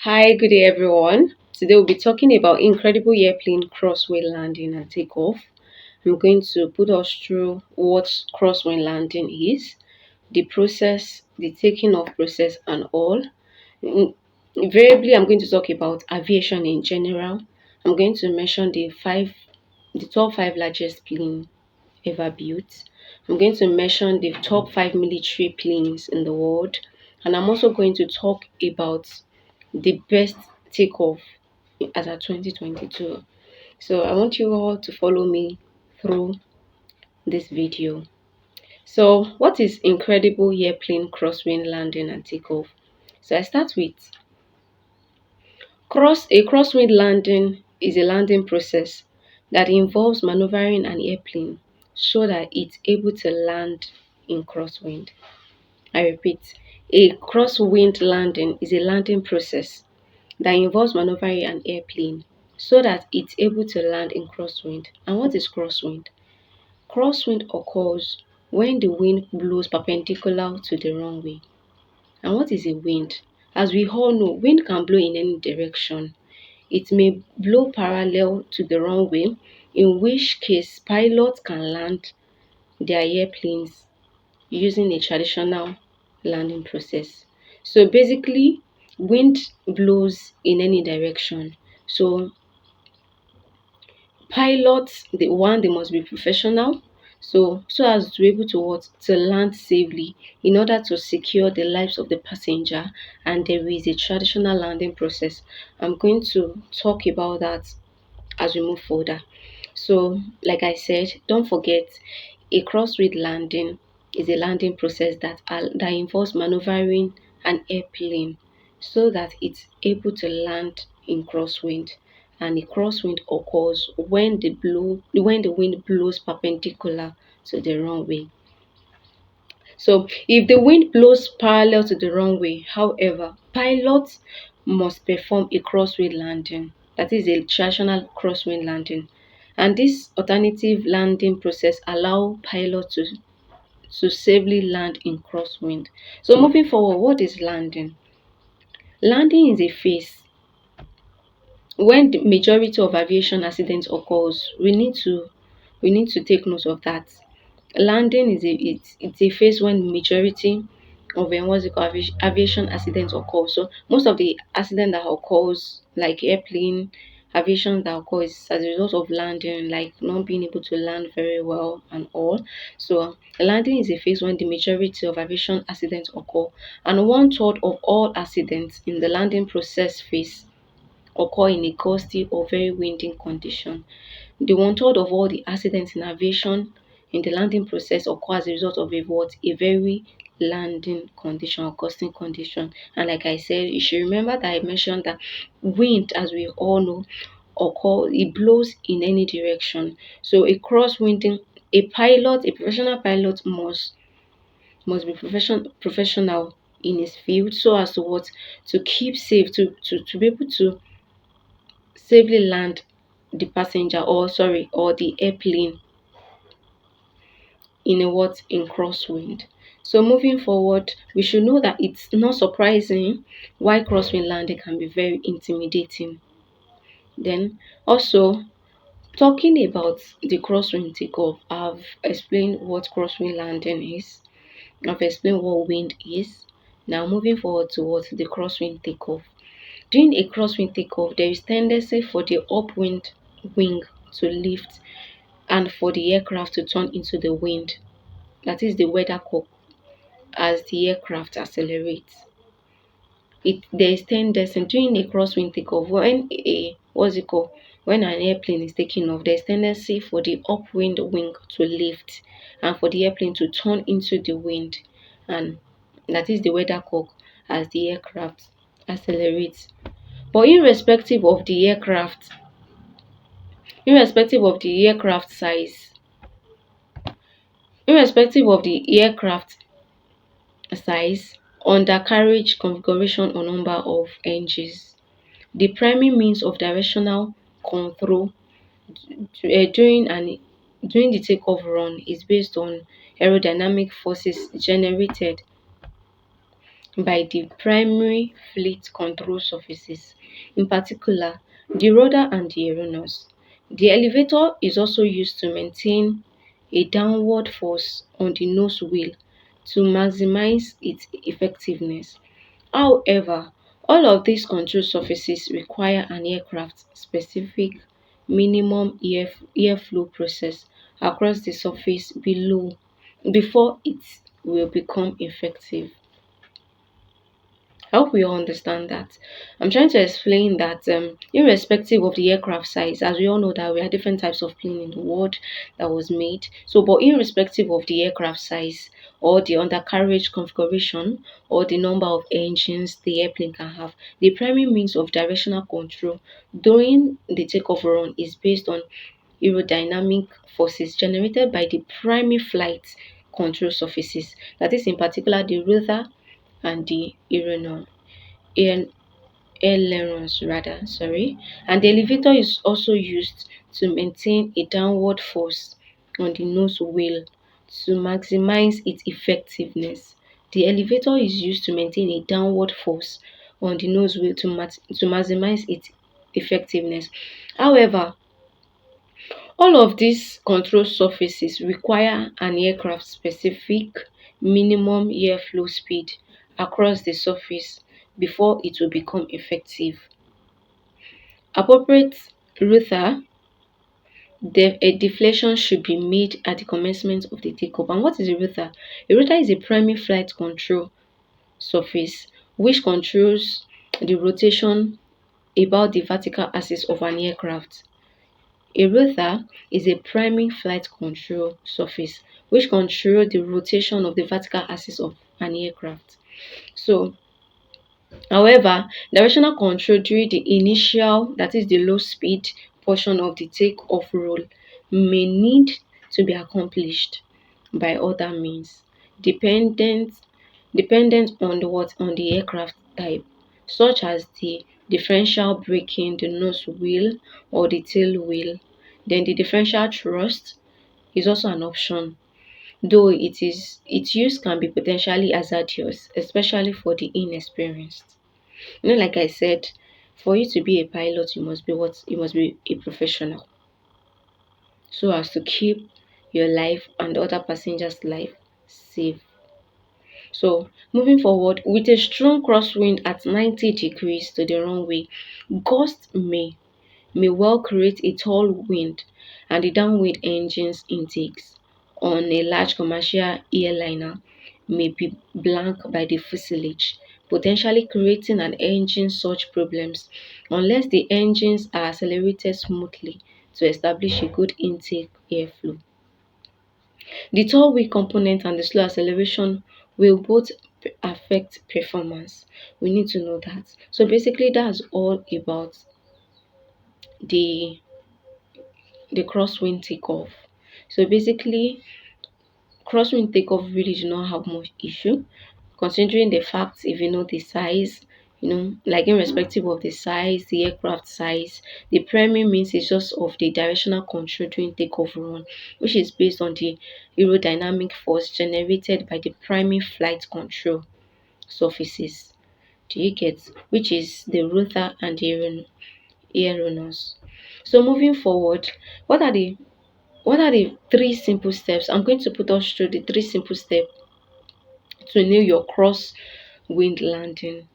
Hi, good day everyone. Today we'll be talking about incredible airplane crosswind landing and takeoff. I'm going to put us through what crosswind landing is, the process, the taking off process and all. Invariably, I'm going to talk about aviation in general. I'm going to mention the top five largest plane ever built. I'm going to mention the top five military planes in the world. And I'm also going to talk about the best takeoff as at 2022. So I want you all to follow me through this video. So what is incredible airplane crosswind landing and takeoff? So I start with a crosswind landing is a landing process that involves maneuvering an airplane so that it's able to land in crosswind. I repeat, a crosswind landing is a landing process that involves maneuvering an airplane so that it's able to land in crosswind. And what is crosswind? Crosswind occurs when the wind blows perpendicular to the runway. And what is a wind? As we all know, wind can blow in any direction. It may blow parallel to the runway, in which case pilots can land their airplanes using a traditional landing process. So basically, wind blows in any direction. So pilots, they must be professional. So as to be able to what to land safely in order to secure the lives of the passenger, and there is a traditional landing process. I'm going to talk about that as we move further. So, like I said, don't forget a crosswind landing is a landing process that involves maneuvering an airplane so that it's able to land in crosswind. And a crosswind occurs when the wind blows perpendicular to the runway. So if the wind blows parallel to the runway, however, pilots must perform a crosswind landing. That is a traditional crosswind landing. And this alternative landing process allow pilots to safely land in crosswind. So moving forward, what is landing? Landing is a phase when the majority of aviation accidents occurs. We need to take note of that. Landing is it's a phase when majority of what's it called aviation accidents occur. So most of the accident that occurs, like airplane aviation that occurs as a result of landing, like not being able to land very well and all. So landing is a phase when the majority of aviation accidents occur, and one third of all accidents in the landing process phase occur in a gusty or very windy condition. The one third of all the accidents in aviation in the landing process occur as a result of a very landing condition or costing condition. And like I said, you should remember that I mentioned that wind, as we all know, it blows in any direction. So a crosswinding, a professional pilot must be professional in his field so as to what to keep safe to be able to safely land the passenger, or the airplane in crosswind. So moving forward, we should know that it's not surprising why crosswind landing can be very intimidating. Then also, talking about the crosswind takeoff, I've explained what crosswind landing is. I've explained what wind is. Now moving forward towards the crosswind takeoff. During a crosswind takeoff, there is tendency for the upwind wing to lift and for the aircraft to turn into the wind. That is the weathercock. As the aircraft accelerates, there is tendency during a crosswind takeoff, when an airplane is taking off, there is tendency for the upwind wing to lift and for the airplane to turn into the wind, and that is the weathercock as the aircraft accelerates. But irrespective of the aircraft size, irrespective of the aircraft size, undercarriage configuration or number of engines, the primary means of directional control during the takeoff run is based on aerodynamic forces generated by the primary fleet control surfaces, in particular the rudder and the aeronauts. The elevator is also used to maintain a downward force on the nose wheel to maximize its effectiveness. However, all of these control surfaces require an aircraft-specific minimum airflow process across the surface below before it will become effective. I hope we all understand that. I'm trying to explain that irrespective of the aircraft size, as we all know that we are different types of plane in the world that was made. So, but irrespective of the aircraft size or the undercarriage configuration or the number of engines the airplane can have, the primary means of directional control during the takeoff run is based on aerodynamic forces generated by the primary flight control surfaces. That is in particular the rudder and the air- ailerons rather, sorry. And the elevator is also used to maintain a downward force on the nose wheel to maximize its effectiveness. The elevator is used to maintain a downward force on the nose wheel to maximize its effectiveness. However, all of these control surfaces require an aircraft-specific minimum airflow speed across the surface before it will become effective. Appropriate rudder a deflation should be made at the commencement of the takeoff. And what is a rudder? A rudder is a primary flight control surface which controls the rotation about the vertical axis of an aircraft. A rudder is a primary flight control surface which controls the rotation of the vertical axis of an aircraft. So, however, directional control during the initial, that is the low speed portion of the take-off roll may need to be accomplished by other means, dependent on the aircraft type, such as the differential braking, the nose wheel or the tail wheel. Then the differential thrust is also an option, though its use can be potentially hazardous, especially for the inexperienced. Like I said, for you to be a pilot, you must be what? You must be a professional so as to keep your life and other passengers' life safe. So, moving forward, with a strong crosswind at 90 degrees to the runway, gusts may well create a tall wind and the downwind engines intakes on a large commercial airliner may be blank by the fuselage, potentially creating an engine surge problems unless the engines are accelerated smoothly to establish a good intake airflow. The tall wheel component and the slow acceleration will both affect performance. We need to know that. So basically that's all about the crosswind takeoff. So basically, crosswind takeoff really do not have much issue, considering the fact if you know the size, like irrespective of the size, the aircraft size, the primary means is just of the directional control during takeoff run, which is based on the aerodynamic force generated by the primary flight control surfaces. Do you get? Which is the rotor and the aeronauts. So moving forward, what are the three simple steps? I'm going to put us through the three simple steps to nail your cross wind landing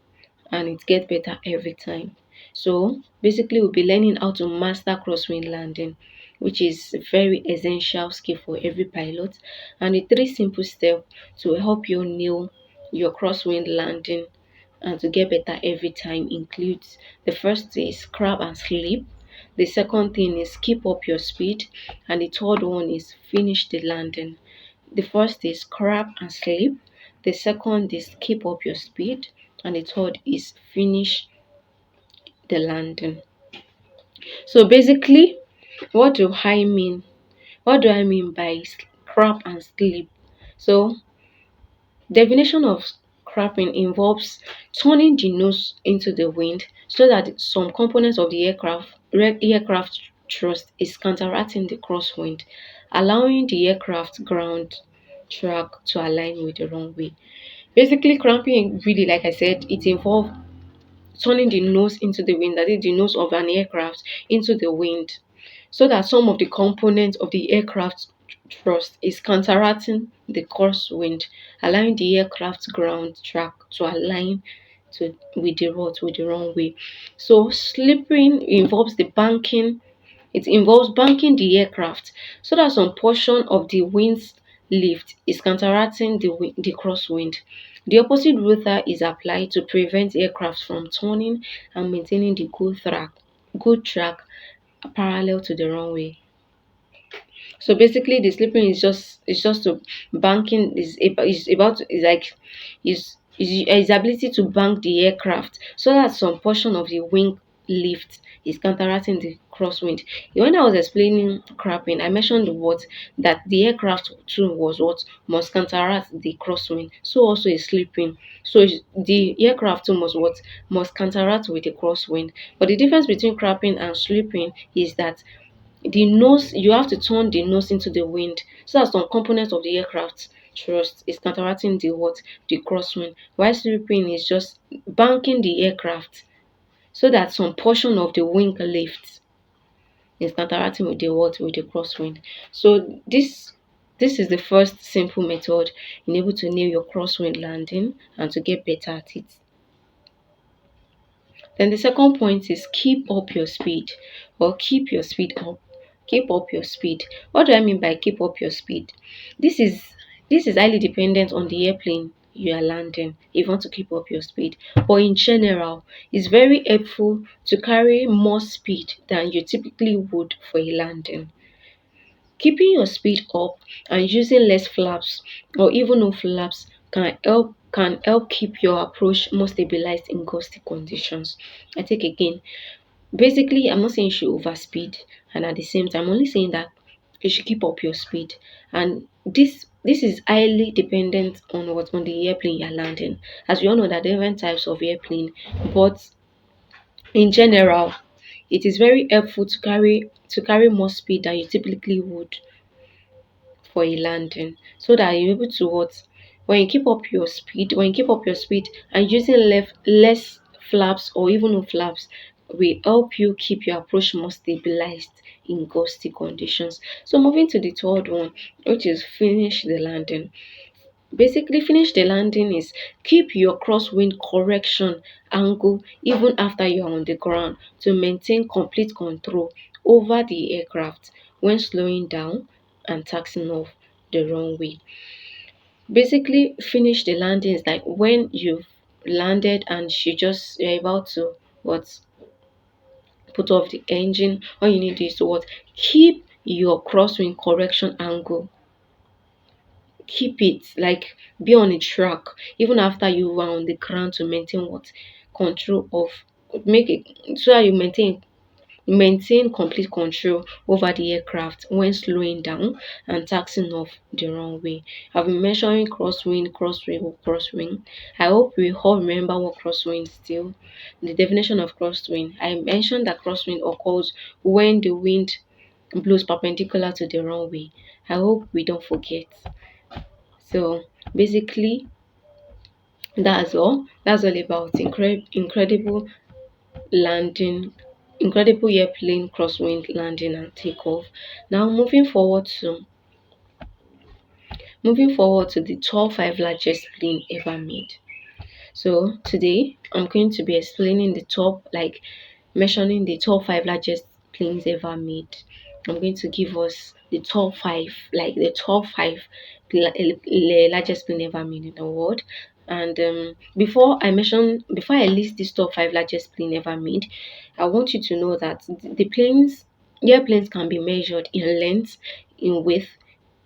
and it get better every time. So basically we'll be learning how to master crosswind landing, which is a very essential skill for every pilot. And the three simple steps to help you nail your crosswind landing and to get better every time includes: the first is grab and slip, the second thing is keep up your speed, and the third one is finish the landing. The first is grab and slip, the second is keep up your speed, and the third is finish the landing. So basically, what do I mean? What do I mean by grab and slip? So definition of scrapping involves turning the nose into the wind so that some components of the aircraft thrust is counteracting the crosswind, allowing the aircraft ground track to align with the runway. Basically, cramping really, like I said, it involves turning the nose into the wind, that is the nose of an aircraft into the wind, so that some of the components of the aircraft thrust is counteracting the crosswind, allowing the aircraft ground track to align with the route, with the runway. So slipping involves the banking it involves banking the aircraft so that some portion of the wind's lift is counteracting the crosswind. The opposite rotor is applied to prevent aircraft from turning and maintaining the good track parallel to the runway. So basically, the slipping is just to banking is about is like is his ability to bank the aircraft so that some portion of the wing lift is counteracting the crosswind. When I was explaining crapping, I mentioned what that the aircraft too was what must counteract the crosswind. So also is slipping. So the aircraft too must counteract with the crosswind. But the difference between crapping and slipping is that the nose you have to turn the nose into the wind so that some components of the aircraft thrust is counteracting the crosswind, while sweeping is just banking the aircraft so that some portion of the wing lift is counteracting with the crosswind. So this is the first simple method in able to nail your crosswind landing and to get better at it. Then the second point is keep up your speed, or keep your speed up. Keep up your speed. What do I mean by keep up your speed? This is this is highly dependent on the airplane you are landing if you want to keep up your speed. But in general, it's very helpful to carry more speed than you typically would for a landing. Keeping your speed up and using less flaps or even no flaps can help keep your approach more stabilized in gusty conditions. I take again. Basically, I'm not saying you should overspeed, and at the same time, I'm only saying that you should keep up your speed. And this is highly dependent on what on the airplane you're landing. As we all know that there are different types of airplane, but in general, it is very helpful to carry more speed than you typically would for a landing so that you're able to what when you keep up your speed and using less flaps or even no flaps will help you keep your approach more stabilized in gusty conditions. So moving to the third one, which is finish the landing. Basically, finish the landing is keep your crosswind correction angle even after you're on the ground to maintain complete control over the aircraft when slowing down and taxing off the runway. Basically, finish the landing is like when you've landed and you're about to what put off the engine. All you need is to what keep your crosswind correction angle, keep it like be on a track even after you are on the ground to maintain what control of make it so that you maintain complete control over the aircraft when slowing down and taxing off the runway. I've been mentioning crosswind. I hope we all remember what crosswind is still. The definition of crosswind. I mentioned that crosswind occurs when the wind blows perpendicular to the runway. I hope we don't forget. So basically, that's all. That's all about incredible landing, incredible airplane crosswind landing and takeoff. Now moving forward to the top five largest plane ever made. So today I'm going to be explaining mentioning the top five largest planes ever made. I'm going to give us the top five, like the top five largest plane ever made in the world. And before I list these top five largest plane ever made, I want you to know that the airplanes can be measured in length, in width,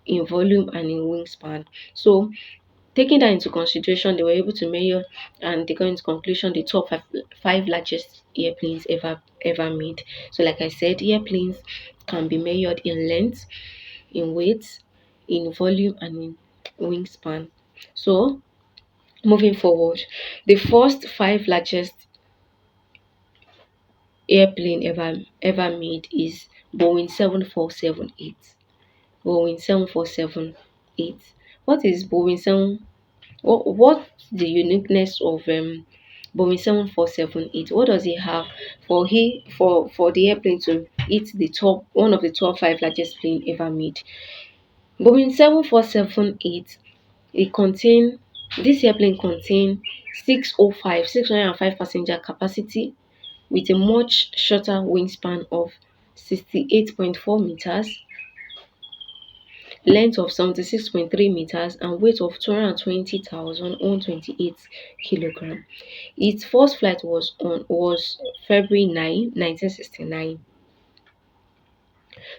in volume, and in wingspan. So taking that into consideration, they were able to measure and they got into conclusion the top five largest airplanes ever made. So, like I said, airplanes can be measured in length, in weight, in volume, and in wingspan. So, moving forward, the first five largest airplane ever made is Boeing 747-8. Boeing 747-8. What is Boeing 7? What's the uniqueness of Boeing 747-8? What does it have for the airplane to hit the top one of the top five largest plane ever made? Boeing 747-8, it contain this airplane contain 605 passenger capacity with a much shorter wingspan of 68.4 meters, length of 76.3 meters, and weight of 220,128 kilograms. Its first flight was February 9, 1969.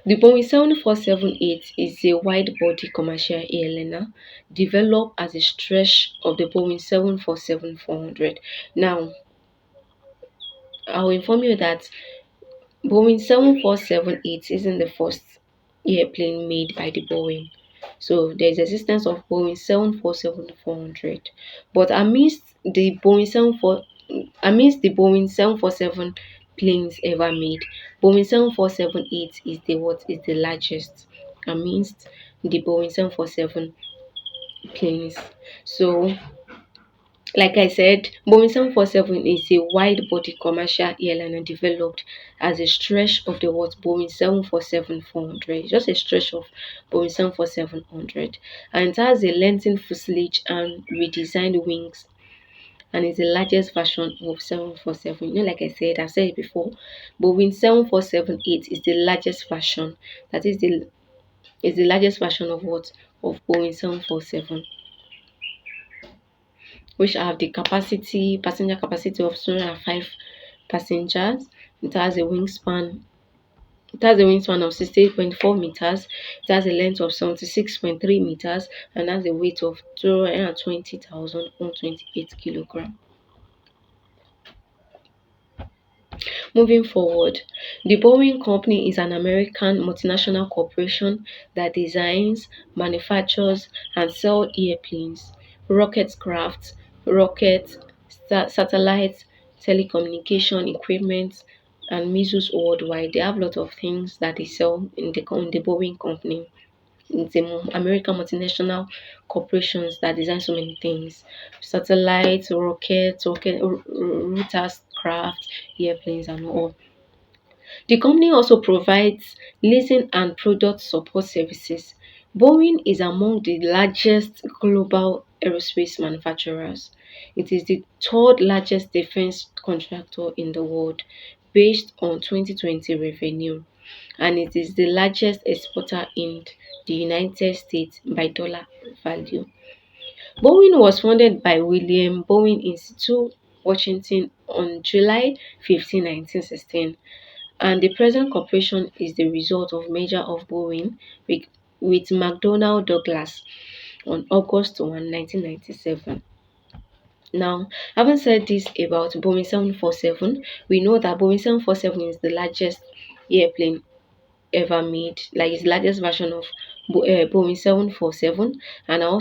The Boeing 747-8 is a wide-body commercial airliner developed as a stretch of the Boeing 747-400. Now, I'll inform you that Boeing 747-8 isn't the first airplane made by the Boeing. So there's existence of Boeing 747-400. But amidst the Boeing 747 planes ever made, Boeing 747-8 is the largest amidst the Boeing 747 planes. So like I said, Boeing 747 is a wide-body commercial airliner developed as a stretch of the what Boeing 747-400, just a stretch of Boeing 747-100, and it has a lengthened fuselage and redesigned wings, and is the largest version of 747. Like I've said it before, Boeing 747-8 is the largest version. That is the largest version of what of Boeing 747, which have the passenger capacity of 205 passengers. It has a wingspan of 68.4 meters. It has a length of 76.3 meters and has a weight of 220,128 kilograms. Moving forward, the Boeing Company is an American multinational corporation that designs, manufactures, and sells airplanes, rocket craft, rockets, satellites, telecommunication equipment, and missiles worldwide. They have a lot of things that they sell in the Boeing Company. It's a American multinational corporations that design so many things: satellites, routers, craft, airplanes, and all. The company also provides leasing and product support services. Boeing is among the largest global aerospace manufacturers. It is the third largest defense contractor in the world based on 2020 revenue, and it is the largest exporter in the United States by dollar value. Boeing was founded by William Boeing Institute, Washington on July 15, 1916, and the present corporation is the result of merger of Boeing with, McDonnell Douglas on August 1, 1997. Now, having said this about Boeing 747, we know that Boeing 747 is the largest airplane ever made, like it's the largest version of Boeing 747. And I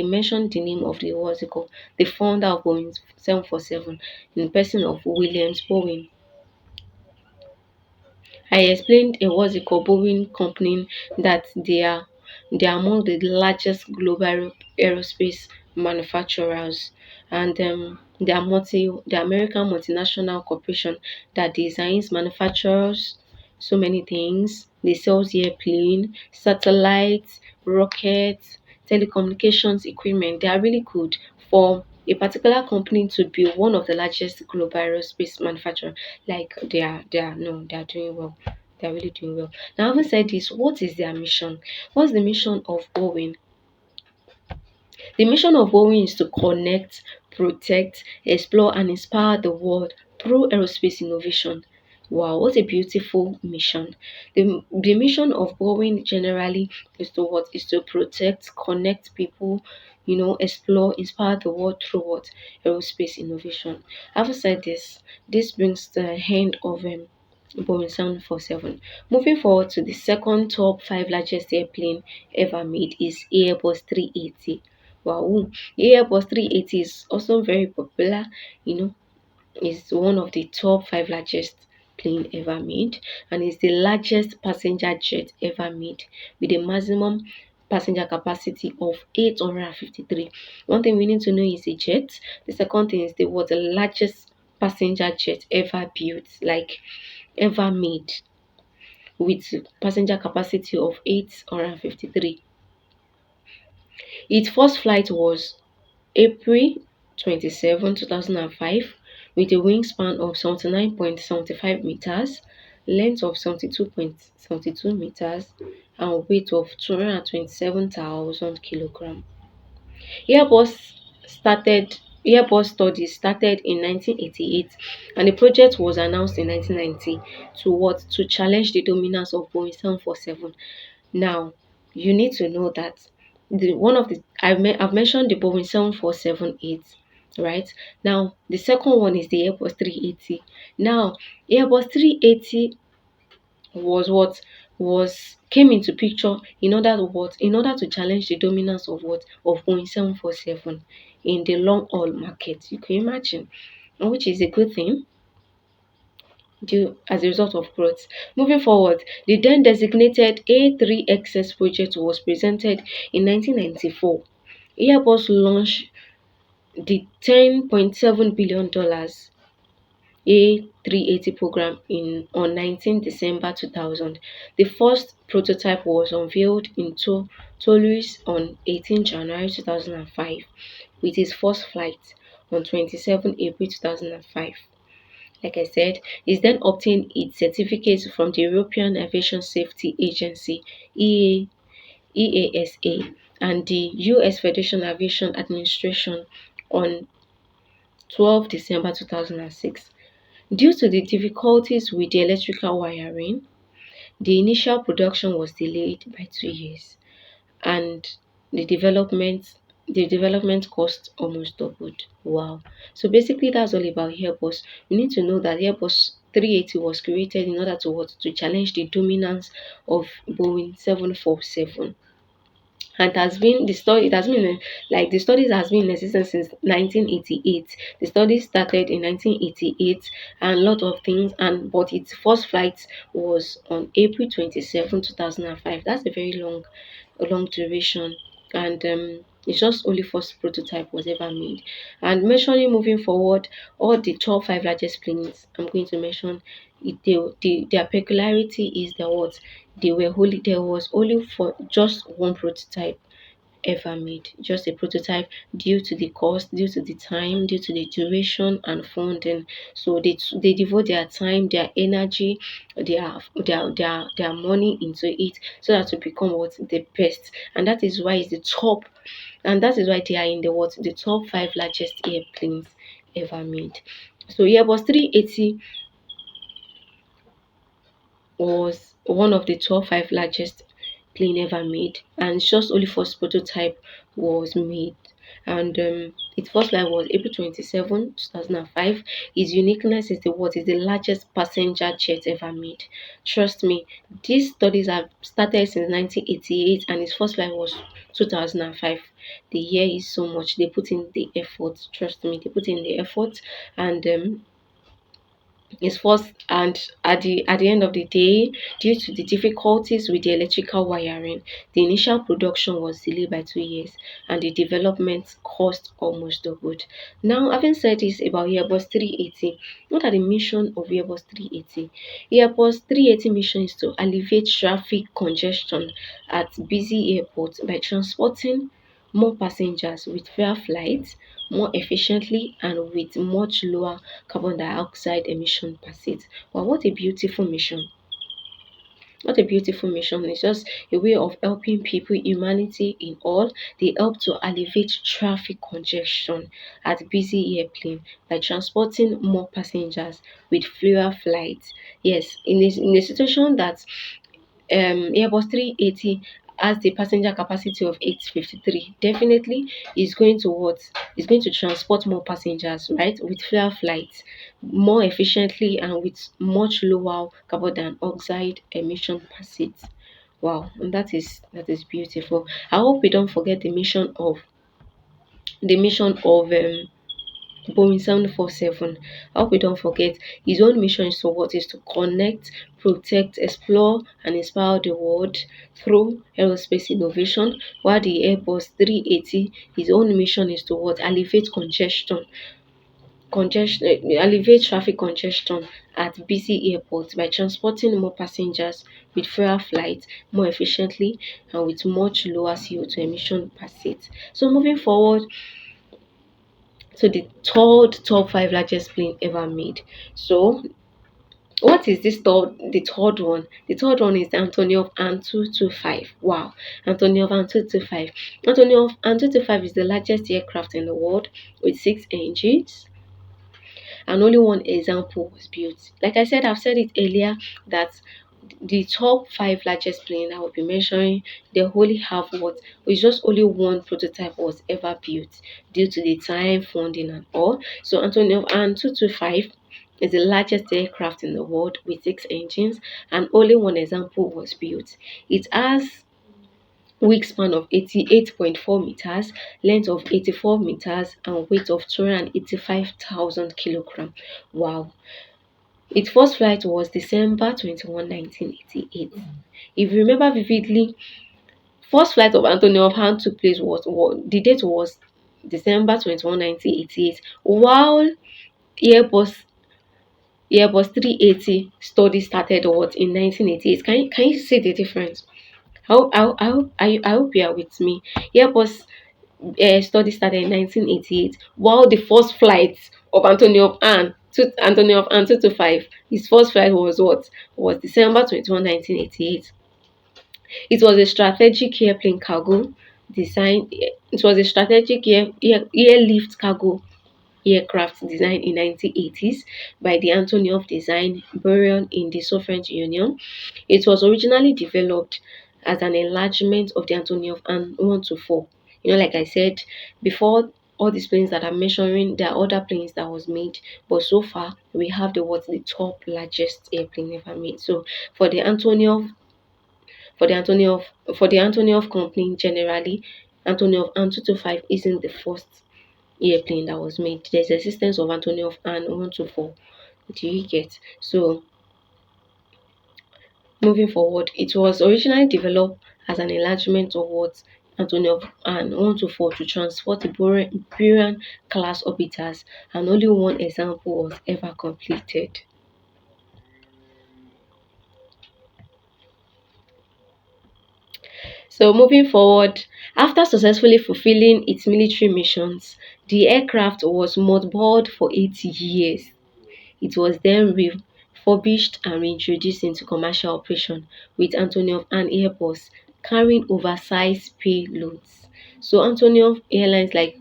mentioned the name of the founder of Boeing 747 in the person of Williams Boeing. I explained in Boeing Company that they are among the largest global aerospace manufacturers, and the American multinational corporation that designs, manufactures so many things. They sell airplane, satellites, rockets, telecommunications equipment. They are really good for a particular company to be one of the largest global aerospace manufacturer. Like they are doing well. They are really doing well. Now, having said this, what is their mission? What's the mission of Boeing? The mission of Boeing is to connect, protect, explore, and inspire the world through aerospace innovation. Wow, what a beautiful mission. The mission of Boeing generally is to what? Is to protect, connect people, explore, inspire the world through what? Aerospace innovation. Having said this, this brings the end of Boeing 747. Moving forward to the second top five largest airplane ever made is Airbus 380. Wow, Airbus 380 is also very popular, you know, is one of the top five largest plane ever made, and is the largest passenger jet ever made with a maximum passenger capacity of 853. One thing we need to know is the jet. The second thing is the largest passenger jet ever built, like ever made, with passenger capacity of 853. Its first flight was April 27, 2005, with a wingspan of 79.75 meters, length of 72.72 meters, and weight of 227,000 kilograms. Airbus started Airbus studies started in 1988, and the project was announced in 1990 to challenge the dominance of Boeing 747. Now, you need to know that the one of the I've mentioned the Boeing 747-8, right? Now, the second one is the Airbus 380. Now, Airbus 380 was what was came into picture in order to challenge the dominance of Boeing 747 in the long haul market. You can imagine, and which is a good thing due as a result of growth. Moving forward, the then designated A3XS project was presented in 1994. Airbus launched the $10.7 billion A380 program on 19 December 2000. The first prototype was unveiled in Toulouse on 18 January 2005, with its first flight on 27 April 2005. Like I said, it then obtained its certificate from the European Aviation Safety Agency EASA and the US Federation Aviation Administration on 12 December 2006. Due to the difficulties with the electrical wiring, the initial production was delayed by 2 years, and the development the development cost almost doubled. Wow. So basically that's all about Airbus. You need to know that Airbus 380 was created in order to challenge the dominance of Boeing 747. And it has been like the studies has been in existence since 1988. The studies started in 1988, and a lot of things, and but its first flight was on April 27, 2005. That's a very long duration, and it's just only first prototype was ever made. And mentioning moving forward, all the top five largest planes I'm going to mention, their peculiarity is that what they were only there was only for just one prototype ever made, just a prototype, due to the cost, due to the time, due to the duration and funding. So they devote their time, their energy, their money into it, so that to become what the best. And that is why it's the top, and that is why they are in the top five largest airplanes ever made. So Airbus 380 was one of the top five largest plane ever made, and just only first prototype was made. And its first flight was April 27, 2005. Its uniqueness is the largest passenger jet ever made. Trust me, these studies have started since 1988, and its first flight was 2005. The year is so much. They put in the effort. Trust me, they put in the effort, and is first, and at the end of the day, due to the difficulties with the electrical wiring, the initial production was delayed by 2 years, and the development cost almost doubled. Now, having said this about Airbus 380, what are the mission of Airbus 380? Airbus 380 mission is to alleviate traffic congestion at busy airports by transporting more passengers with fewer flights, more efficiently, and with much lower carbon dioxide emission per seat. Wow, what a beautiful mission! What a beautiful mission. It's just a way of helping people, humanity in all. They help to alleviate traffic congestion at busy airplane by transporting more passengers with fewer flights. Yes, in a situation that Airbus 380 has the passenger capacity of 853. Definitely is going to what? Is going to transport more passengers, right? With fewer flights, more efficiently, and with much lower carbon dioxide emission per seat. Wow, and that is beautiful. I hope we don't forget the mission of Boeing 747. I hope we don't forget. His own mission is to what? Is to connect, protect, explore, and inspire the world through aerospace innovation. While the Airbus 380, his own mission is to what? Alleviate traffic congestion at busy airports by transporting more passengers with fewer flights more efficiently and with much lower CO2 emission per seat. So moving forward, so the third top five largest plane ever made. So what is this third? The third one. The third one is the Antonio An 225. Wow, Antonio An 225. Antonio An 225 is the largest aircraft in the world with six engines, and only one example was built. Like I said, I've said it earlier that the top five largest plane I will be mentioning, they only have what it's just only one prototype was ever built due to the time, funding, and all. So Antonio and 225 is the largest aircraft in the world with six engines, and only one example was built. It has wingspan of 88.4 meters, length of 84 meters, and weight of 285,000 kilograms. Wow. Its first flight was December 21, 1988. If you remember vividly, first flight of Antonio of Han took place the date was December 21, 1988, while Airbus Airbus 380 study started what in 1988. Can you see the difference? I hope you are with me. Airbus study started in 1988, while the first flight of Antonio of Anne 225, his first flight was what? Was December 21, 1988. It was a strategic airplane cargo design. It was a strategic airlift cargo aircraft designed in 1980s by the Antonov Design Bureau in the Soviet Union. It was originally developed as an enlargement of the Antonov An 124. Like I said before, all these planes that I'm mentioning, there are other planes that was made, but so far we have the top largest airplane ever made. So for the Antonov for the Antonov for the Antonov company generally, Antonov An 225 isn't the first airplane that was made. There's existence of Antonov An 124. Do you get? So moving forward, it was originally developed as an enlargement of what Antonov An 124 to transport the Buran class orbiters, and only one example was ever completed. So moving forward, after successfully fulfilling its military missions, the aircraft was mothballed for 80 years. It was then refurbished and reintroduced into commercial operation with Antonov and Airbus carrying oversized payloads. So Antonov Airlines, like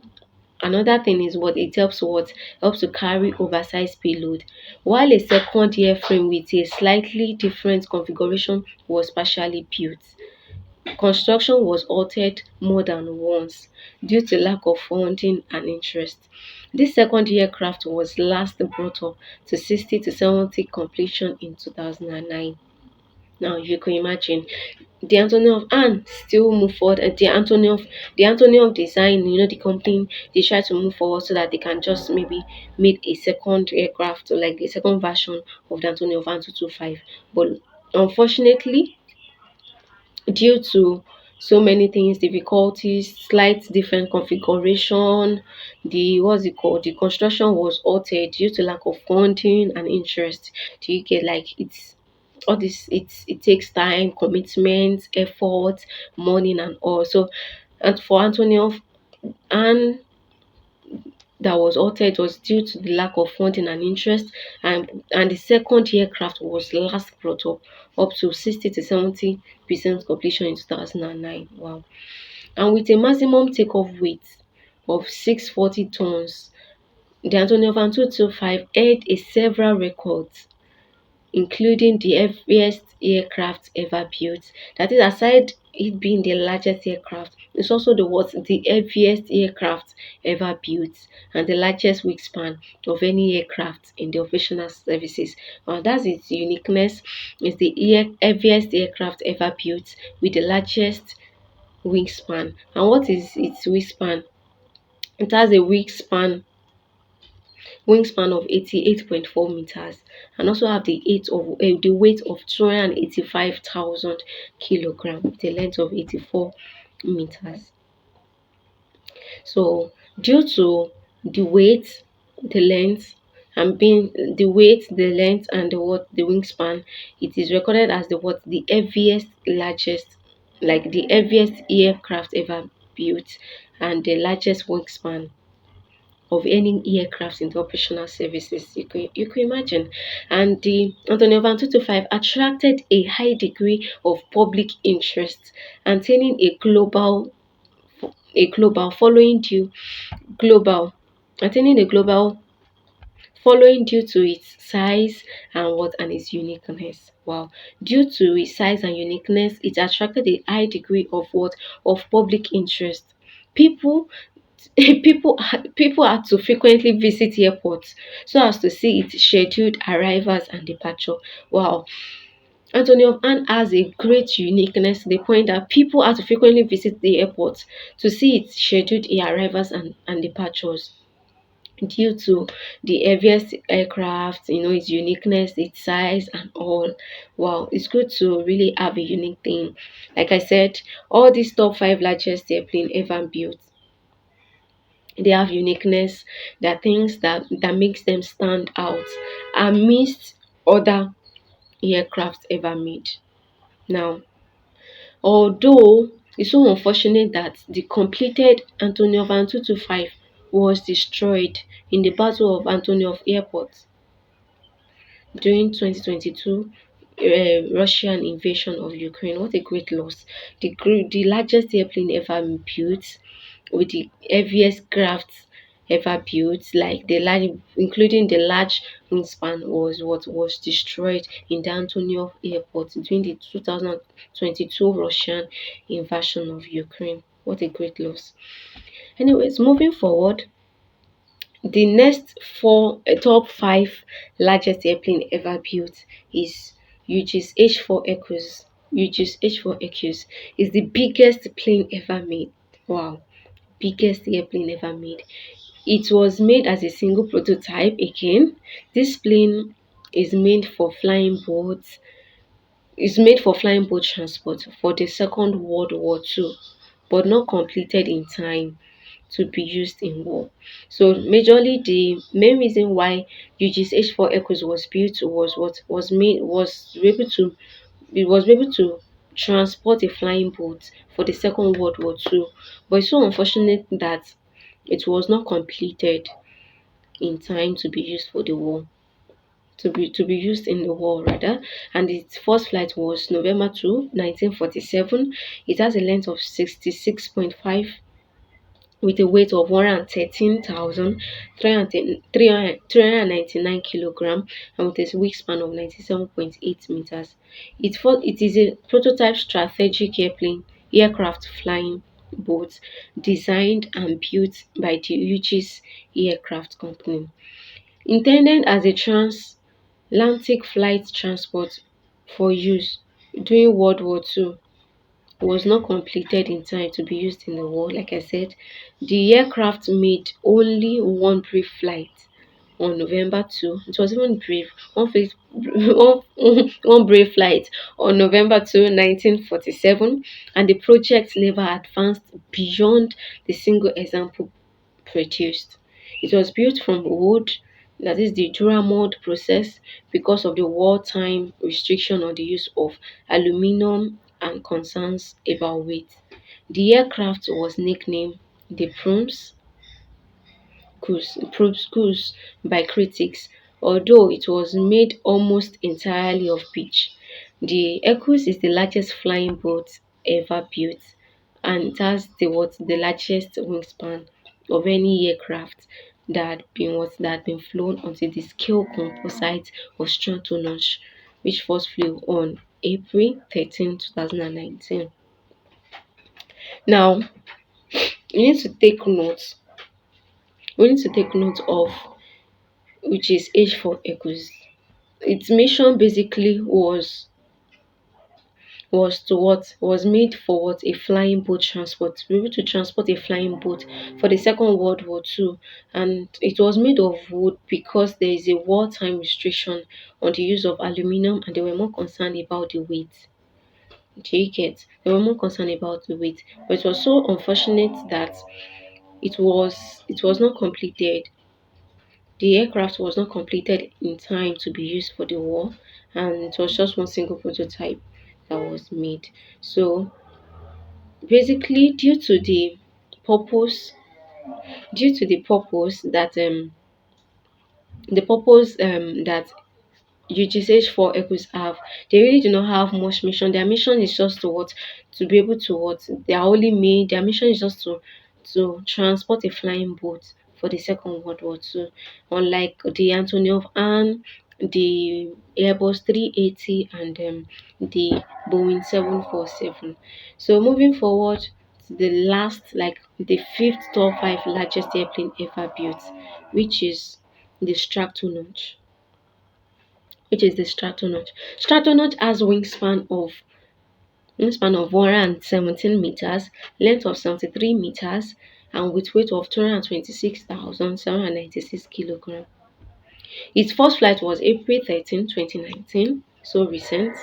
another thing is what helps to carry oversized payload, while a second airframe with a slightly different configuration was partially built. Construction was altered more than once due to lack of funding and interest. This second aircraft was last brought up to 60 to 70 completion in 2009. Now you can imagine the Antonov and still move forward. The Antonov design, the company, they try to move forward so that they can just maybe make a second aircraft, or like a second version of the Antonov An 225. But unfortunately, due to so many things, difficulties, slight different configuration, the construction was altered due to lack of funding and interest. Do you get, like, it's all this, it takes time, commitment, effort, money, and all. So and for Antonio, and that was altered was due to the lack of funding and interest, and the second aircraft was last brought up to 60 to 70% completion in 2009. Wow. And with a maximum takeoff weight of 640 tons, the Antonov An 225 held a several records, including the heaviest aircraft ever built. That is, aside it being the largest aircraft, it's also the heaviest aircraft ever built and the largest wingspan of any aircraft in the operational services. That's its uniqueness. It's the heaviest aircraft ever built with the largest wingspan. And what is its wingspan? It has a wingspan wingspan of 88.4 meters, and also have the weight of 285,000 kilograms, the length of 84 meters. So due to the weight, the length, and being the weight, the length, and the wingspan, it is recorded as the heaviest, largest, like the heaviest aircraft ever built, and the largest wingspan of any aircraft in the operational services you could imagine. And the Antonio Van 225 attracted a high degree of public interest, attaining a global following due global attaining a global following due to its size and its uniqueness. Wow. Due to its size and uniqueness, it attracted a high degree of public interest. People people had to frequently visit airports so as to see its scheduled arrivals and departure. Wow. Antonio Ann has a great uniqueness to the point that people had to frequently visit the airport to see its scheduled arrivals and departures due to the heaviest aircraft, its uniqueness, its size, and all. Wow, it's good to really have a unique thing. Like I said, all these top five largest airplane ever built, they have uniqueness. There are things that makes them stand out amidst other aircraft ever made. Now, although it's so unfortunate that the completed Antonov Van 225 was destroyed in the Battle of Antonov Airport during 2022 Russian invasion of Ukraine. What a great loss. The largest airplane ever built with the heaviest craft ever built, like including the large wingspan, was what was destroyed in the Antonov airport during the 2022 Russian invasion of Ukraine. What a great loss. Anyways, moving forward, the next top five largest airplane ever built is UG's H4 Echoes. UG's H4 Echoes is the biggest plane ever made. Wow, biggest airplane ever made. It was made as a single prototype again. This plane is made for flying boats. It's made for flying boat transport for the Second World War II, but not completed in time to be used in war. So majorly the main reason why UG's H4 Echoes was built was what was made was able to it was able to transport a flying boat for the Second World War II. But it's so unfortunate that it was not completed in time to be used for the war. To be used in the war rather, and its first flight was November 2, 1947. It has a length of 66.5 with a weight of 113,399 kilograms and with a wingspan of 97.8 meters. It is a prototype strategic aircraft flying boat designed and built by the Hughes Aircraft Company. Intended as a transatlantic flight transport for use during World War II, was not completed in time to be used in the war. Like I said, the aircraft made only one brief flight on November 2. It was even brief, one brief flight on November 2, 1947, and the project never advanced beyond the single example produced. It was built from wood, that is the Duramod process, because of the wartime restriction on the use of aluminum and concerns about weight. The aircraft was nicknamed the Goose by critics, although it was made almost entirely of pitch. The Echoes is the largest flying boat ever built, and it has the largest wingspan of any aircraft that had been flown onto the scale composite of Stratonus, which first flew on April 13, 2019. Now, you need to take note. We need to take note of which is H4 Echoes. Its mission basically was to what was made for what a flying boat transport, to be able to transport a flying boat for the Second World War too. And it was made of wood because there is a wartime restriction on the use of aluminium, and they were more concerned about the weight. Do you get? They were more concerned about the weight. But it was so unfortunate that it was not completed. The aircraft was not completed in time to be used for the war, and it was just one single prototype that was made. So basically, purpose, due to the purpose that UGSH 4 Echoes have, they really do not have much mission. Their mission is just to what, to be able to what, they are only made, their mission is just to transport a flying boat for the Second World War II, unlike the Antonov and the Airbus 380 and the Boeing 747. So moving forward to the last, like the fifth top five largest airplane ever built, which is the Stratonaut which is the Stratonaut. Stratonaut has wingspan of 117 meters, length of 73 meters, and with weight of 226,796 kilograms. Its first flight was April 13, 2019, so recent.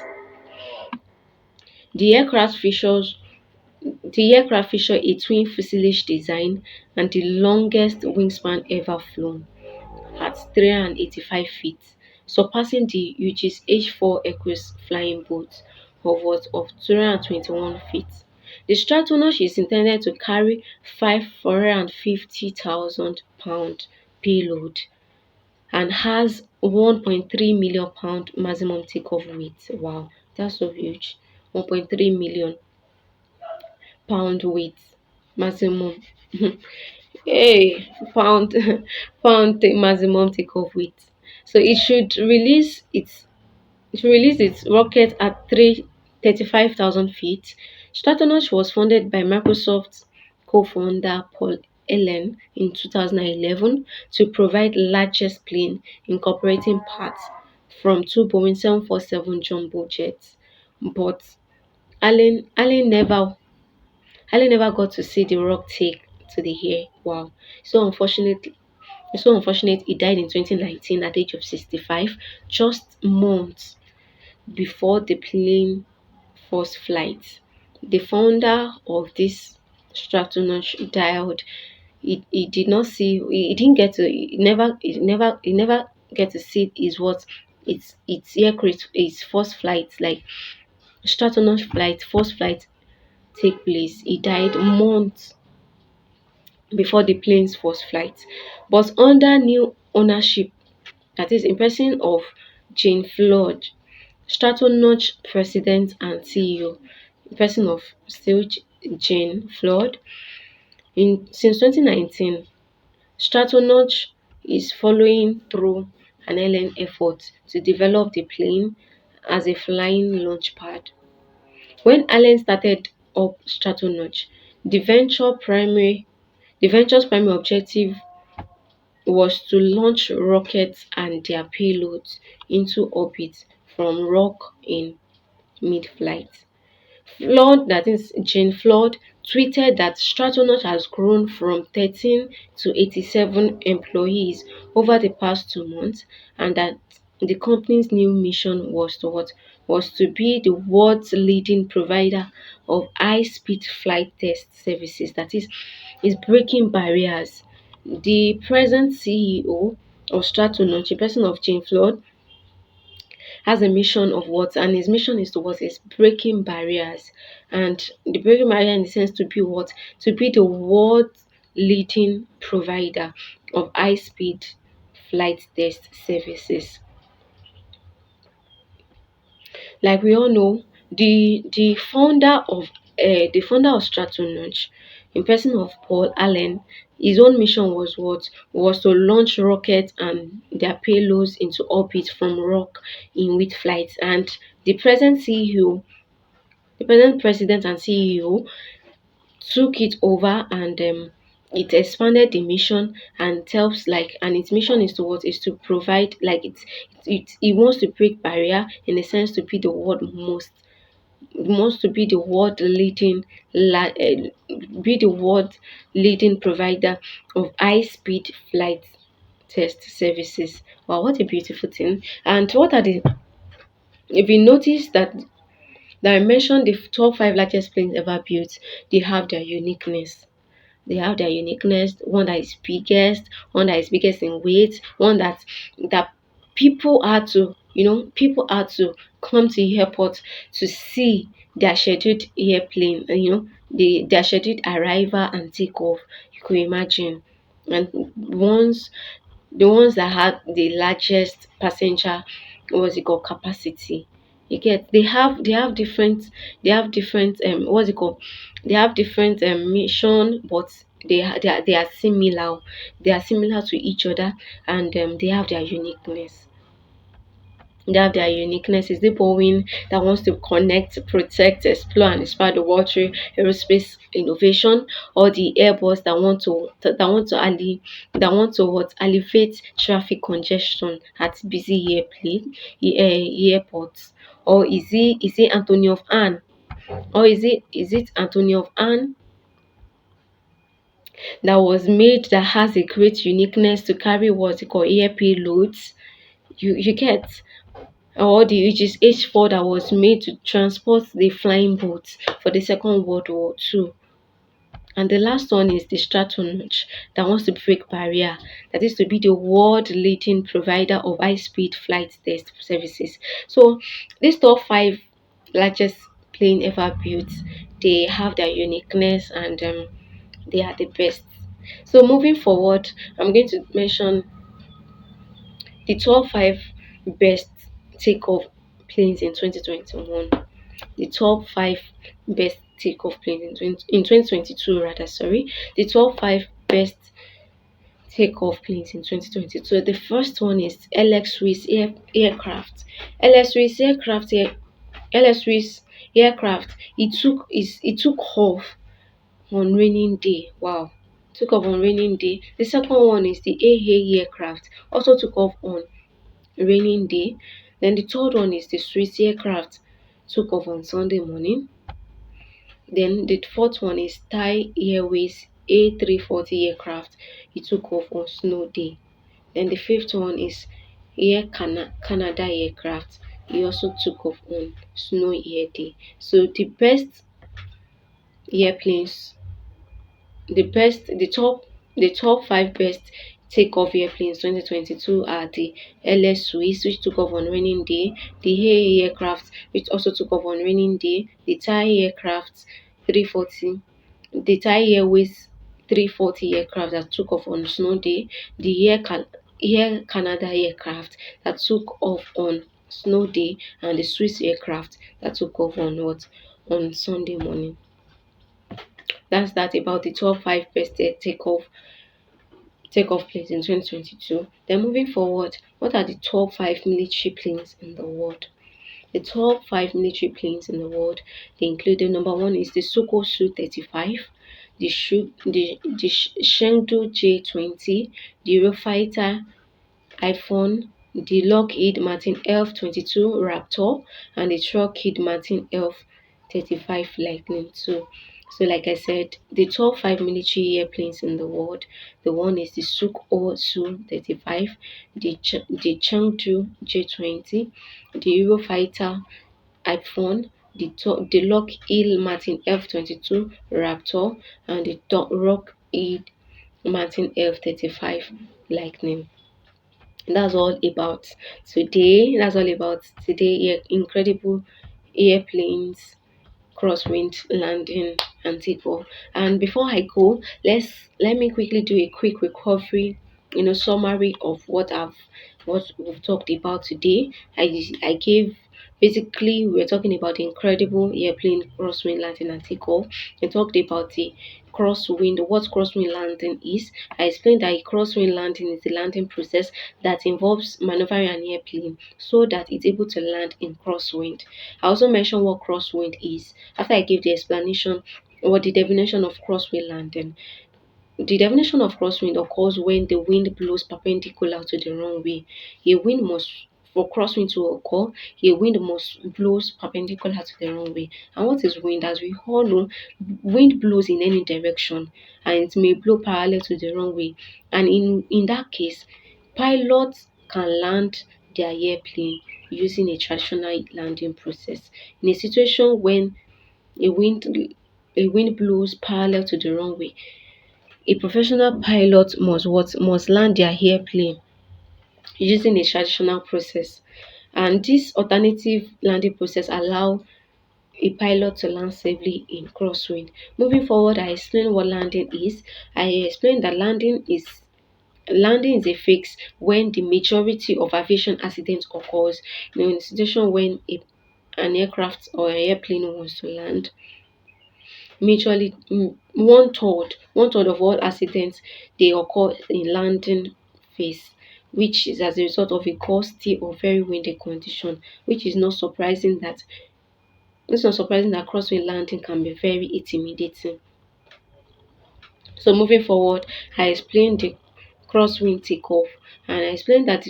The aircraft features the aircraft feature a twin fuselage design and the longest wingspan ever flown at 385 feet, surpassing the UG's H4 Equus flying boat of 221 feet. The Stratonaut is intended to carry 550,000 pound payload and has 1.3 million pound maximum takeoff weight. Wow, that's so huge. 1.3 million pound weight maximum. Hey, pound maximum takeoff weight. So it should release its rocket at 35,000 feet. Stratonaut was funded by Microsoft co-founder Paul Allen in 2011 to provide largest plane incorporating parts from two Boeing 747 jumbo jets. But Allen never got to see the rock take to the air. Wow. So unfortunate he died in 2019 at the age of 65, just months before the plane first flight. The founder of this Stratonaut died. He did not see, he didn't get to, he never get to see its aircraft, its first flight, like Stratonaut flight, first flight take place. He died months before the plane's first flight. But under new ownership, that is in person of Jane Flood, Stratonaut president and CEO, in person of still Jane Flood. Since 2019, Stratonaut is following through an Allen effort to develop the plane as a flying launchpad. When Allen started up Stratonaut, the venture's primary objective was to launch rockets and their payloads into orbit from rock in mid-flight. That is Jane Flood, tweeted that Stratonaut has grown from 13 to 87 employees over the past 2 months, and that the company's new mission was to be the world's leading provider of high-speed flight test services. That is breaking barriers. The present CEO of Stratonaut, the person of Jane Flood, has a mission of what, and his mission is to what, is breaking barriers. And the breaking barrier in the sense to be what, to be the world's leading provider of high speed flight test services. Like we all know, the founder of Stratonaut, in person of Paul Allen, his own mission was to launch rockets and their payloads into orbit from rock in with flights. And the present president and CEO took it over, and it expanded the mission and tells like, and its mission is to what, is to provide like it wants to break barrier in a sense to be the world most wants to be the world leading be the world leading provider of high speed flight test services. Wow, what a beautiful thing. And what are the if you notice that I mentioned the top five largest planes ever built, they have their uniqueness. They have their uniqueness, one that is biggest, one that is biggest in weight, one that people had to come to the airport to see their scheduled airplane, their scheduled arrival and takeoff. You could imagine. And once the ones that had the largest passenger, what's it called, capacity. You get, they have different what's it called, they have different mission, but they are similar. They are similar to each other, and they have their uniqueness. They have their uniqueness. Is the Boeing that wants to connect, protect, explore, and inspire the world through aerospace innovation, or the Airbus that want to what alleviate traffic congestion at busy airports? Or is it Antonio of Anne? Or is it Antonio of Anne that was made, that has a great uniqueness to carry what you call air payloads? You get, or the Aegis H4 that was made to transport the flying boats for the Second World War Two. And the last one is the Stratonage that wants to break barrier, that is to be the world leading provider of high speed flight test services. So these top five largest plane ever built, they have their uniqueness, and they are the best. So moving forward, I'm going to mention the top five best takeoff planes in 2021. The top five best takeoff planes in 2022 rather, sorry. The top five best takeoff planes in 2022. The first one is LX Swiss aircraft. LX Swiss aircraft LX Swiss aircraft. It took off on raining day. Wow. Took off on raining day. The second one is the AA aircraft. Also took off on raining day. Then the third one is the Swiss aircraft. Took off on Sunday morning. Then the fourth one is Thai Airways A340 aircraft. It took off on snow day. Then the fifth one is Canada aircraft. It also took off on snow air day. So airplanes, the top five best takeoff airplanes 2022 are the LS Swiss, which took off on raining day, the AA aircraft, which also took off on raining day, the Thai aircraft 340, the Thai Airways 340 aircraft that took off on snow day, the Air Canada aircraft that took off on snow day, and the Swiss aircraft that took off on what, on Sunday morning. That's that about the top five best takeoff planes in 2022. Then moving forward, what are the top five military planes in the world? The top five military planes in the world, they include, the number one is the Sukhoi Su-35, the Chengdu J-20, the Eurofighter iPhone, the Lockheed Martin F-22 Raptor, and the Lockheed Martin F-35 Lightning II. So like I said, the top five military airplanes in the world, the one is the Sukhoi Su-35, the Chengdu J-20, the Eurofighter iPhone, the Lockheed Martin F-22 Raptor, and the Lockheed Martin F-35 Lightning. That's all about today. That's all about today. Incredible airplanes, crosswind landing, and takeoff. And before I go, let me quickly do a quick recovery, summary of what we've talked about today. I gave, basically, we're talking about the incredible airplane crosswind landing and takeoff. I talked about the what crosswind landing is. I explained that a crosswind landing is the landing process that involves maneuvering an airplane so that it's able to land in crosswind. I also mentioned what crosswind is after I gave the explanation or the definition of crosswind landing. The definition of crosswind occurs when the wind blows perpendicular to the runway. A wind must for crosswind to occur, a wind must blow perpendicular to the runway. And what is wind? As we all know, wind blows in any direction and it may blow parallel to the runway. And in that case, pilots can land their airplane using a traditional landing process. In a situation when a wind a wind blows parallel to the runway, a professional pilot must land their airplane using a traditional process. And this alternative landing process allow a pilot to land safely in crosswind. Moving forward, I explain what landing is. I explained that landing is a fix when the majority of aviation accidents occurs. In a situation when an aircraft or an airplane wants to land, majorly one third of all accidents they occur in landing phase, which is as a result of a gusty or very windy condition, which is not surprising that crosswind landing can be very intimidating. So moving forward, I explained the crosswind takeoff, and I explained that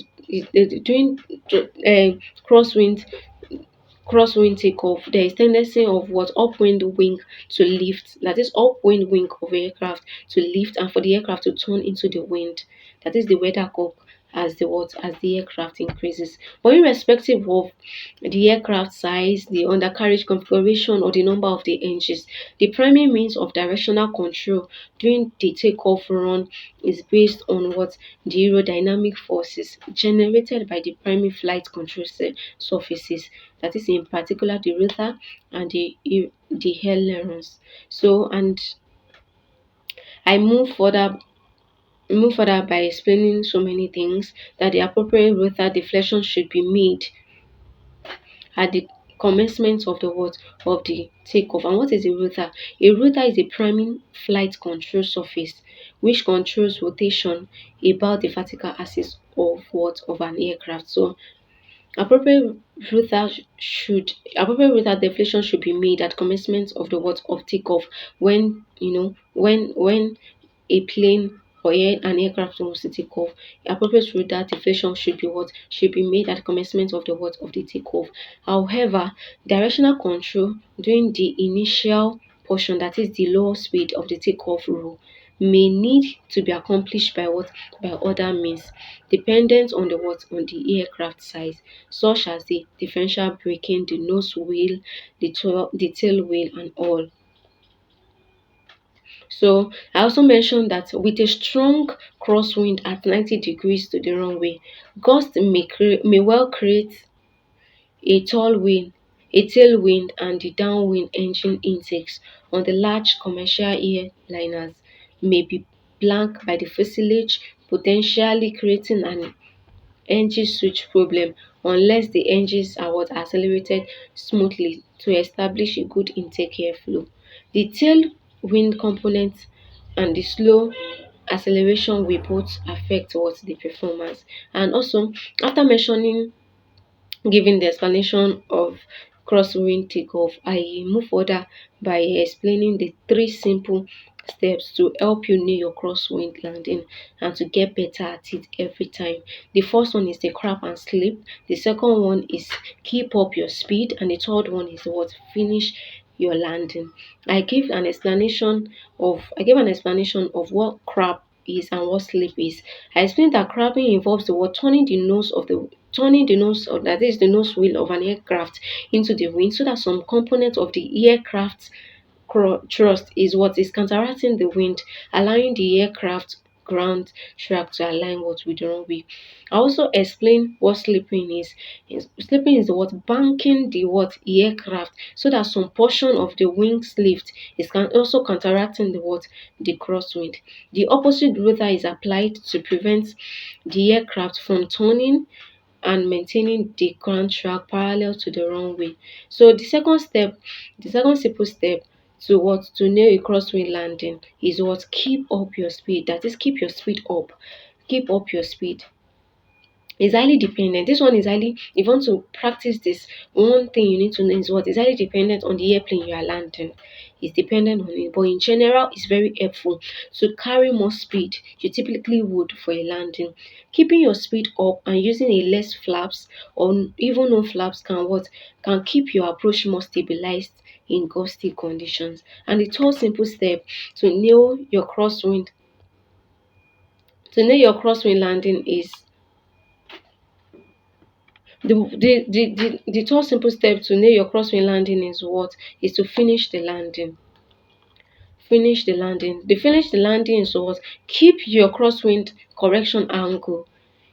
during crosswind takeoff, there is tendency of what upwind wing to lift. That is upwind wing of aircraft to lift and for the aircraft to turn into the wind. That is the weather curve as the aircraft increases. But irrespective of the aircraft size, the undercarriage configuration, or the number of the engines, the primary means of directional control during the takeoff run is based on what the aerodynamic forces generated by the primary flight control surfaces, that is in particular the rotor and the ailerons. So and I move further by explaining so many things that the appropriate rotor deflection should be made at the commencement of the takeoff. And what is a rotor? A rotor is a priming flight control surface which controls rotation about the vertical axis of an aircraft. So appropriate appropriate rotor deflection should be made at commencement of the of takeoff, when when a plane or an aircraft wants to take off. Appropriate rotor deflection should be made at commencement of the of the takeoff. However, directional control during the initial portion, that is the lower speed of the takeoff rule, may need to be accomplished by other means, dependent on on the aircraft size, such as the differential braking, the nose wheel, the tail wheel, and all. So I also mentioned that with a strong crosswind at 90 degrees to the runway, gusts may well create a tailwind and the downwind engine intakes on the large commercial airliners may be blank by the fuselage, potentially creating an engine switch problem unless the engines are accelerated smoothly to establish a good intake airflow. The tailwind component and the slow acceleration will both affect the performance. And also, after mentioning giving the explanation of crosswind takeoff, I move further by explaining the three simple steps to help you nail your crosswind landing and to get better at it every time. The first one is the crab and slip. The second one is keep up your speed, and the third one is finish your landing. I gave an explanation of what crab is and what slip is. I explained that crabbing involves the turning the nose, or that is the nose wheel of an aircraft into the wind, so that some component of the aircraft thrust is what is counteracting the wind, allowing the aircraft ground track to align with the runway. I also explain what slipping is. Slipping is the banking the aircraft, so that some portion of the wings lift is also counteracting the crosswind. The opposite rotor is applied to prevent the aircraft from turning and maintaining the ground track parallel to the runway. So the second simple step to nail a crosswind landing is keep up your speed. That is, keep your speed up. Keep up your speed. It's highly dependent. This one is highly, if you want to practice this, one thing you need to know is it's highly dependent on the airplane you are landing. is dependent on it. But in general, it's very helpful to carry more speed you typically would for a landing. Keeping your speed up and using a less flaps or even no flaps can keep your approach more stabilized in gusty conditions. And the third simple step to nail your crosswind landing is the third simple step to nail your crosswind landing is what? Is to finish the landing. Finish the landing. The finish the landing is what? Keep your crosswind correction angle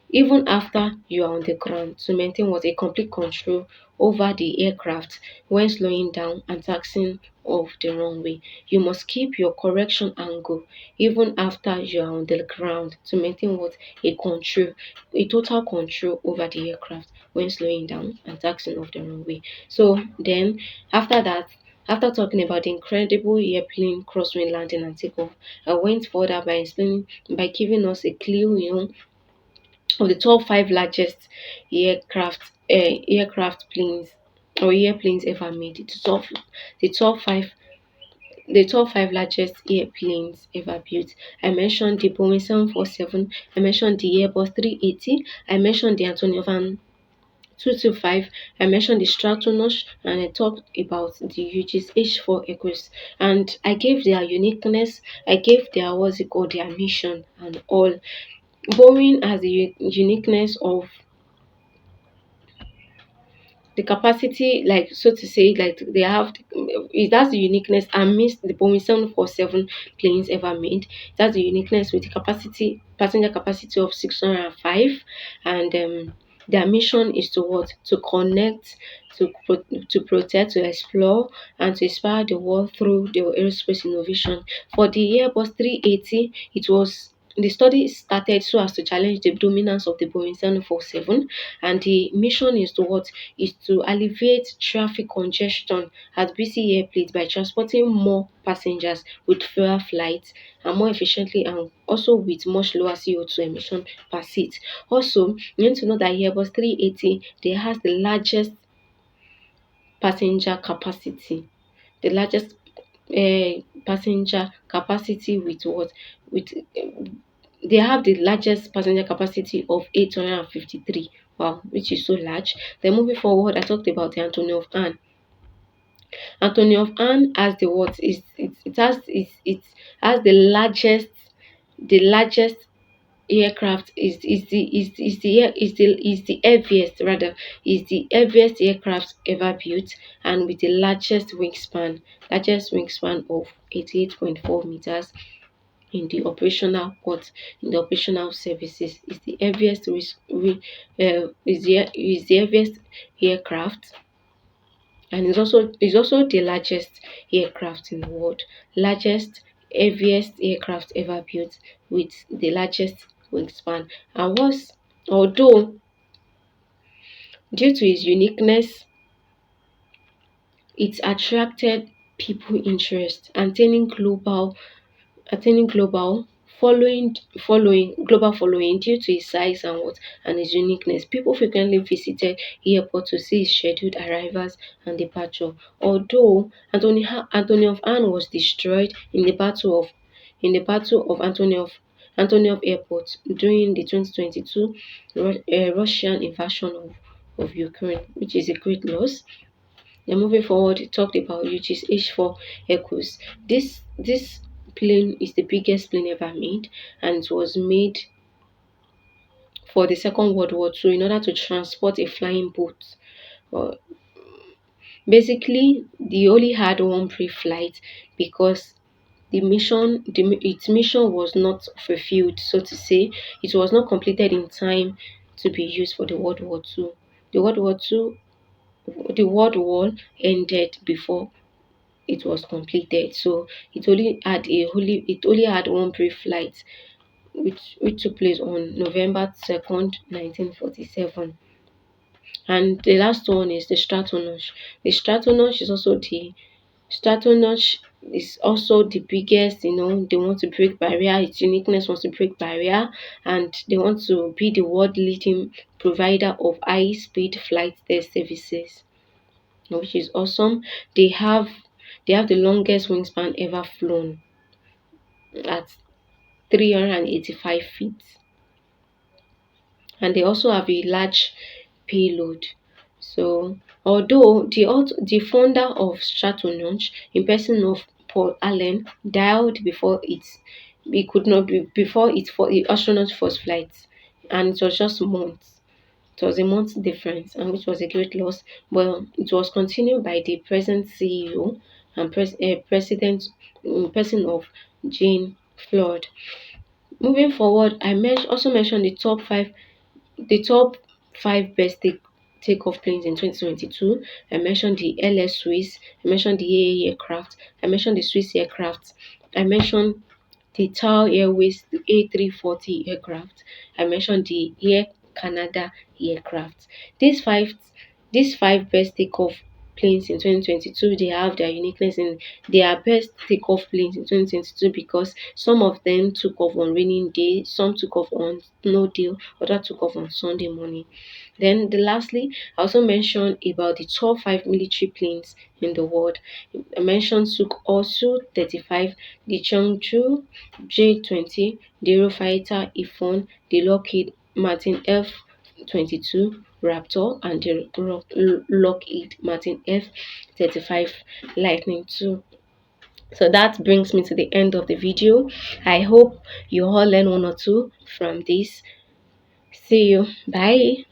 even after you are on the ground to maintain what? A complete control over the aircraft when slowing down and taxiing off the runway. You must keep your correction angle even after you are on the ground to maintain what? A total control over the aircraft when slowing down and taxiing off the runway. So then after that, after talking about the incredible airplane crosswind landing and takeoff, I went further by explaining by giving us a clue, of the top five largest aircraft planes or airplanes ever made. The top five the top five largest airplanes ever built. I mentioned the Boeing 747, I mentioned the Airbus 380, I mentioned the Antonio van 225, I mentioned the Stratonos, and I talked about the UG's H4 Echoes. And I gave their uniqueness, I gave their what's it called, their mission and all. Boeing has the uniqueness of the capacity, like so to say, like they have that's the uniqueness amidst the Boeing 747 planes ever made. That's the uniqueness with the passenger capacity of 605, and their mission is to what? To connect, to protect, to explore, and to inspire the world through the aerospace innovation. For the Airbus 380, it was the study started so as to challenge the dominance of the Boeing 747, and the mission is to what? Is to alleviate traffic congestion at busy airplanes by transporting more passengers with fewer flights and more efficiently, and also with much lower CO2 emission per seat. Also, you need to know that Airbus 380 they has the largest passenger capacity. The largest passenger capacity with what? With they have the largest passenger capacity of 853. Wow, which is so large. Then moving forward, I talked about the Antonio of Anne. Antonio of Anne has the what? It has the largest aircraft is the heaviest rather is the heaviest aircraft ever built, and with the largest wingspan of 88.4 meters in the operational services. Is the heaviest is the heaviest aircraft, and is also the largest aircraft in the world. Largest, heaviest aircraft ever built with the largest wingspan. And was although due to its uniqueness, it attracted people interest, attaining global following due to its size and what and its uniqueness. People frequently visited airport to see its scheduled arrivals and departure. Although Anthony of Anne was destroyed in the battle of Antonov Airport during the 2022 Russian invasion of Ukraine, which is a great loss. Then moving forward, it talked about which is H4 Echoes. This plane is the biggest plane ever made, and it was made for the Second World War II in order to transport a flying boat. Uh, Basically, they only had one pre-flight because its mission was not fulfilled, so to say. It was not completed in time to be used for the World War II. The World War II, the World War ended before it was completed. So it only had one brief flight, which took place on November 2nd, 1947. And the last one is the Stratonosh. The Stratonosh is also the biggest. They want to break barrier. Its uniqueness wants to break barrier, and they want to be the world leading provider of high speed flight test services, which is awesome. They have They have the longest wingspan ever flown at 385 feet. And they also have a large payload. So, although the founder of Stratolaunch, in person of Paul Allen, died before it could not be before it for the astronaut first flight, and it was just months. It was a month difference, and which was a great loss. But it was continued by the present CEO and president, in person of Jane Flood. Moving forward, also mentioned the top five best takeoff planes in 2022. I mentioned the LS Swiss, I mentioned the AAE aircraft, I mentioned the Swiss aircraft, I mentioned the Tau Airways, the A340 aircraft, I mentioned the Air Canada aircraft. These five these five best takeoff planes in 2022, they have their uniqueness in they are best takeoff planes in 2022 because some of them took off on raining day, some took off on snow day, others took off on Sunday morning. Then lastly, I also mentioned about the top five military planes in the world. I mentioned Su-35, the Changchu J-20, the Eurofighter Ifon, the Lockheed Martin F-22 Raptor, and the Lockheed Martin F-35 Lightning II. So that brings me to the end of the video. I hope you all learn one or two from this. See you. Bye.